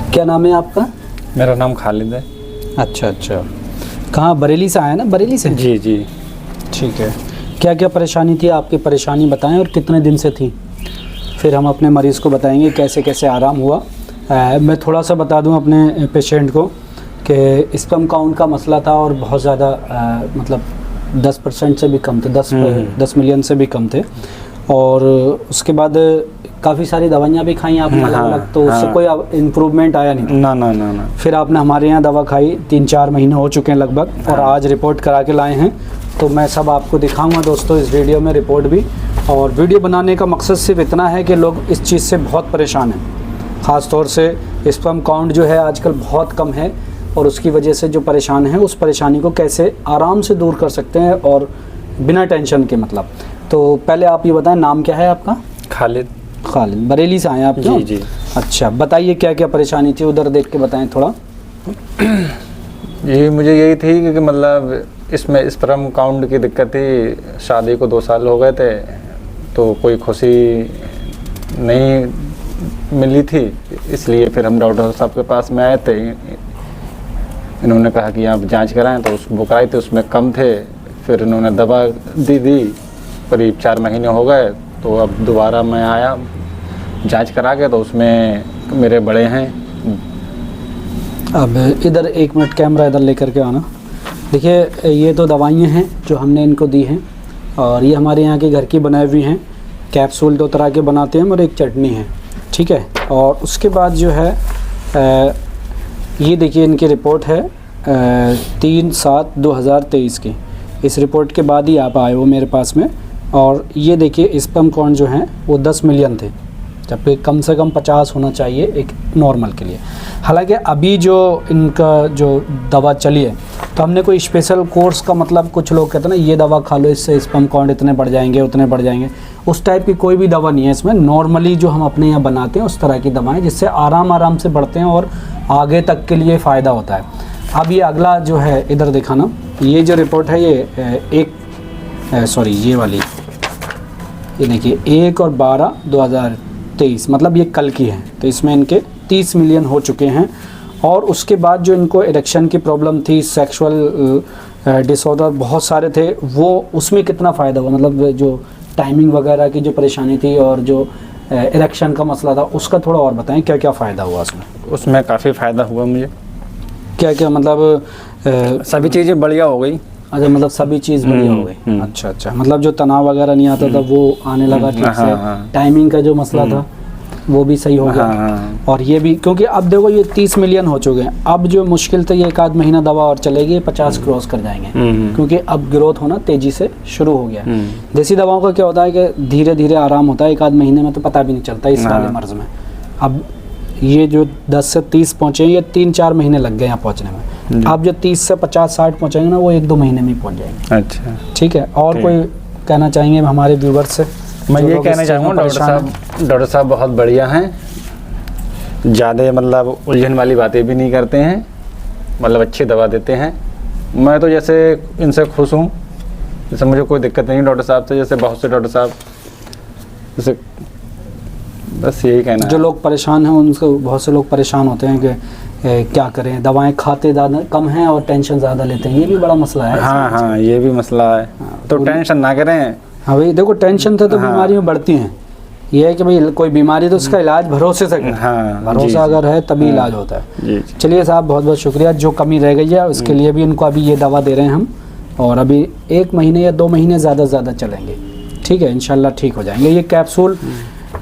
क्या नाम है आपका? मेरा नाम खालिद है। अच्छा अच्छा, कहाँ, बरेली से आया ना? बरेली से? जी जी। ठीक है, क्या क्या परेशानी थी आपकी? परेशानी बताएं और कितने दिन से थी, फिर हम अपने मरीज़ को बताएंगे कैसे कैसे आराम हुआ। मैं थोड़ा सा बता दूं अपने पेशेंट को कि स्पर्म काउंट का मसला था और बहुत ज़्यादा मतलब 10% से भी कम थे, 10 मिलियन से भी कम थे। और उसके बाद काफ़ी सारी दवाइयाँ भी खाई आपने अलग अलग, तो उससे कोई इम्प्रूवमेंट आया नहीं था? ना ना ना ना। फिर आपने हमारे यहाँ दवा खाई, 3-4 महीने हो चुके हैं लगभग, और आज रिपोर्ट करा के लाए हैं। तो मैं सब आपको दिखाऊंगा दोस्तों इस वीडियो में, रिपोर्ट भी। और वीडियो बनाने का मकसद सिर्फ इतना है कि लोग इस चीज़ से बहुत परेशान हैं, ख़ास तौर से स्पर्म काउंट जो है आजकल बहुत कम है, और उसकी वजह से जो परेशान है उस परेशानी को कैसे आराम से दूर कर सकते हैं और बिना टेंशन के। मतलब तो पहले आप ये बताएं, नाम क्या है आपका? खालिद। खालिद, बरेली से आए आप? जी जी। अच्छा, बताइए क्या क्या परेशानी थी, उधर देख के बताएं थोड़ा। ये मुझे यही थी कि मतलब इसमें स्पर्म काउंट की दिक्कत थी। शादी को 2 साल हो गए थे, तो कोई खुशी नहीं मिली थी, इसलिए फिर हम डॉक्टर साहब के पास में आए थे। इन्होंने कहा कि आप जांच कराएं, तो वो कराई थी, उसमें कम थे। फिर इन्होंने दवा दी, करीब 4 महीने हो गए। तो अब दोबारा मैं आया जांच करा के, तो उसमें मेरे बड़े हैं। अब इधर 1 मिनट कैमरा इधर लेकर के आना। देखिए, ये तो दवाइयाँ हैं जो हमने इनको दी हैं, और ये हमारे यहाँ के घर की बनाई हुई हैं। कैप्सूल 2 तरह के बनाते हैं और एक चटनी है, ठीक है। और उसके बाद जो है ये देखिए इनकी रिपोर्ट है 3/7/2023 की। इस रिपोर्ट के बाद ही आप आए हो मेरे पास में। और ये देखिए स्पर्म काउंट जो हैं वो 10 मिलियन थे, जबकि कम से कम 50 होना चाहिए एक नॉर्मल के लिए। हालांकि अभी जो इनका जो दवा चली है, तो हमने कोई स्पेशल कोर्स का, मतलब कुछ लोग कहते हैं ना ये दवा खा लो इससे स्पर्म काउंट इतने बढ़ जाएंगे उतने बढ़ जाएंगे, उस टाइप की कोई भी दवा नहीं है इसमें। नॉर्मली जो हम अपने यहाँ बनाते हैं उस तरह की दवाएं, जिससे आराम से बढ़ते हैं और आगे तक के लिए फ़ायदा होता है। अब ये अगला जो है इधर दिखाना, ये जो रिपोर्ट है ये ये वाली, ये देखिए 1 और 12/2023, मतलब ये कल की है। तो इसमें इनके 30 मिलियन हो चुके हैं। और उसके बाद जो इनको इरेक्शन की प्रॉब्लम थी, सेक्सुअल डिसऑर्डर बहुत सारे थे, वो उसमें कितना फ़ायदा हुआ? मतलब जो टाइमिंग वगैरह की जो परेशानी थी और जो इरेक्शन का मसला था, उसका थोड़ा और बताएं, क्या क्या फ़ायदा हुआ उसमें? उसमें काफ़ी फ़ायदा हुआ मुझे। क्या क्या मतलब? सभी चीज़ें बढ़िया हो गई। अच्छा, मतलब सभी चीज़ बढ़िया हो गई। अच्छा अच्छा, मतलब जो तनाव वगैरह नहीं आता था वो आने लगा ठीक से। टाइमिंग का जो मसला था वो भी सही हो गया। और ये भी, क्योंकि अब देखो ये 30 मिलियन हो चुके हैं, अब जो मुश्किल था ये 1 आध महीना दवा और चलेगी, 50 क्रॉस कर जाएंगे, क्योंकि अब ग्रोथ होना तेजी से शुरू हो गया। देसी दवाओं का क्या होता है कि धीरे धीरे आराम होता है, 1 आध महीने में तो पता भी नहीं चलता इस वाले मर्ज में। अब ये जो 10 से 30 पहुँचे, ये 3-4 महीने लग गए यहाँ पहुँचने में। अब जो 30 से 50-60 पहुँचेंगे ना, वो 1-2 महीने में ही पहुँच जाएंगे। अच्छा, ठीक है। और कोई कहना चाहेंगे हमारे व्यूवर्स से? मैं ये कहना चाहूँगा, डॉक्टर साहब बहुत बढ़िया हैं। ज़्यादा मतलब उलझन वाली बातें भी नहीं करते हैं, मतलब अच्छी दवा देते हैं। मैं तो जैसे इनसे खुश हूँ, जैसे मुझे कोई दिक्कत नहीं डॉक्टर साहब से। जैसे बहुत से डॉक्टर साहब, जैसे बस यही कहना जो लोग परेशान हैं उनको, बहुत से लोग परेशान होते हैं कि क्या करें, दवाएं खाते ज़्यादा कम हैं और टेंशन ज़्यादा लेते हैं, ये भी बड़ा मसला है। हाँ, ये भी मसला है। तो टेंशन ना करें। हाँ भाई, देखो टेंशन से तो बीमारियाँ बढ़ती हैं। ये है कि भाई कोई बीमारी तो उसका इलाज भरोसे से करें। भरोसा अगर है तभी इलाज होता है। चलिए साहब, बहुत बहुत शुक्रिया। जो कमी रह गई है उसके लिए भी इनको अभी ये दवा दे रहे हैं हम, और अभी 1 महीने या 2 महीने ज़्यादा से ज़्यादा चलेंगे, ठीक है। इंशाल्लाह ठीक हो जाएंगे। ये कैप्सूल,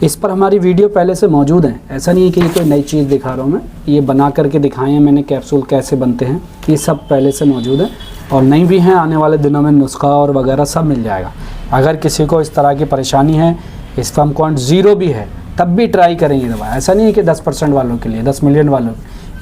इस पर हमारी वीडियो पहले से मौजूद है, ऐसा नहीं है कि ये कोई नई चीज़ दिखा रहा हूँ मैं। ये बना करके दिखाए हैं मैंने, कैप्सूल कैसे बनते हैं, ये सब पहले से मौजूद है। और नहीं भी हैं, आने वाले दिनों में नुस्खा और वगैरह सब मिल जाएगा। अगर किसी को इस तरह की परेशानी है, स्पर्म काउंट 0 भी है, तब भी ट्राई करेंगे दवा। ऐसा नहीं है कि 10% वालों के लिए, 10 मिलियन वालों,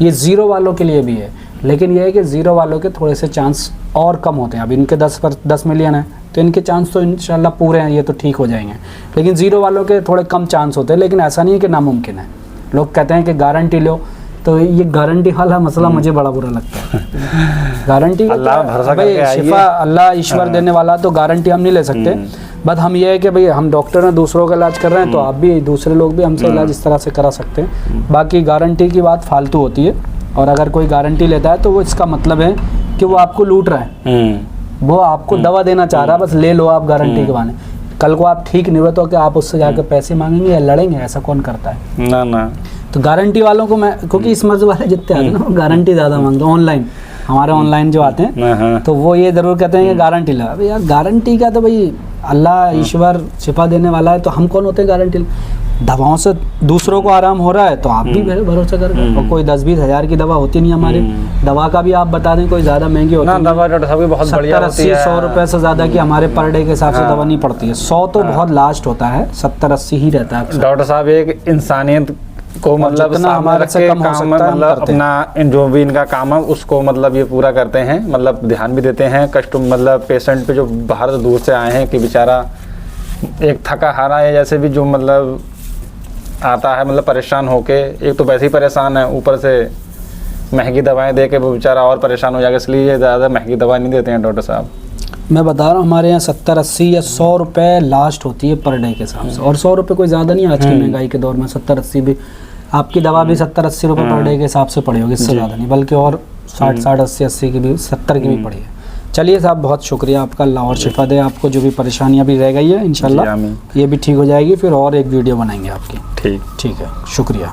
ये 0 वालों के लिए भी है। लेकिन ये है कि 0 वालों के थोड़े से चांस और कम होते हैं। अब इनके 10 मिलियन है, तो इनके चांस तो इंशाल्लाह पूरे हैं, ये तो ठीक हो जाएंगे। लेकिन 0 वालों के थोड़े कम चांस होते हैं। लेकिन ऐसा नहीं है कि नामुमकिन है। लोग कहते हैं कि गारंटी लो, तो ये गारंटी वाला मसला मुझे बड़ा बुरा लगता है। गारंटी, अल्लाह भरोसा भाई, करके शिफा अल्लाह ईश्वर देने वाला, तो गारंटी हम नहीं ले सकते। बस हम ये है कि भाई हम डॉक्टर हैं, दूसरों का इलाज कर रहे हैं, तो आप भी, दूसरे लोग भी हमसे इलाज इस तरह से करा सकते हैं। बाकी गारंटी की बात फालतू होती है, और अगर कोई गारंटी लेता है तो वो इसका मतलब है कि वो आपको लूट रहा है, वो आपको दवा देना चाह रहा है, बस ले लो आप गारंटी के बहाने। कल को आप ठीक नहीं हुए तो क्या आप उससे जाकर पैसे मांगेंगे या लड़ेंगे? ऐसा कौन करता है? ना। तो गारंटी वालों को मैं, क्योंकि इस मर्ज वाले जितने आते हैं ना, वो गारंटी ज़्यादा मांगते हैं। ऑनलाइन, हमारे ऑनलाइन जो आते हैं, तो वो ये ज़रूर कहते हैं कि गारंटी लगा। भाई यार, गारंटी का तो भाई अल्लाह ईश्वर शिफा देने वाला है, तो हम कौन होते हैं गारंटी? दवाओं से दूसरों को आराम हो रहा है तो आप भी भरोसा कर रहे हैं। और कोई 10-20 हज़ार की दवा होती नहीं हमारी। दवा का भी आप बता दें, कोई ज़्यादा महंगी होती है ना, दवा डॉक्टर साहब की बहुत बढ़िया होती है। 70-80-100 रुपये से ज़्यादा की हमारे पर डे के हिसाब से दवा नहीं पड़ती है। 100 तो बहुत लास्ट होता है, 70-80 ही रहता है डॉक्टर साहब। एक इंसानियत को मतलब हमारे से कम हो सकता है, मतलब अपना जो भी इनका काम है उसको मतलब ये पूरा करते हैं, मतलब ध्यान भी देते हैं कस्ट मतलब पेशेंट पे जो बाहर से दूर से आए हैं, कि बेचारा एक थका हारा है, जैसे भी जो मतलब आता है मतलब परेशान होके, एक तो वैसे ही परेशान है, ऊपर से महंगी दवाएं दे के वो बेचारा और परेशान हो जाएगा, इसलिए ज़्यादा महंगी दवाएं नहीं देते हैं डॉक्टर साहब। मैं बता रहा हूँ, हमारे यहाँ 70-80 या 100 रुपये लास्ट होती है पर डे के हिसाब से। और 100 रुपये कोई ज़्यादा नहीं, आज की महंगाई के दौर में 70-80 भी, आपकी दवा भी 70-80 रुपये पर डे के हिसाब से पड़ी होगी, इससे ज़्यादा नहीं, बल्कि और 60, 80 की भी, 70 की भी पड़ी है। चलिए साहब, बहुत शुक्रिया आपका, अल्लाह और शिफा दे आपको। जो भी परेशानियाँ भी रह गई है इंशाल्लाह ये भी ठीक हो जाएगी, फिर और एक वीडियो बनाएंगे आपकी। ठीक है, शुक्रिया।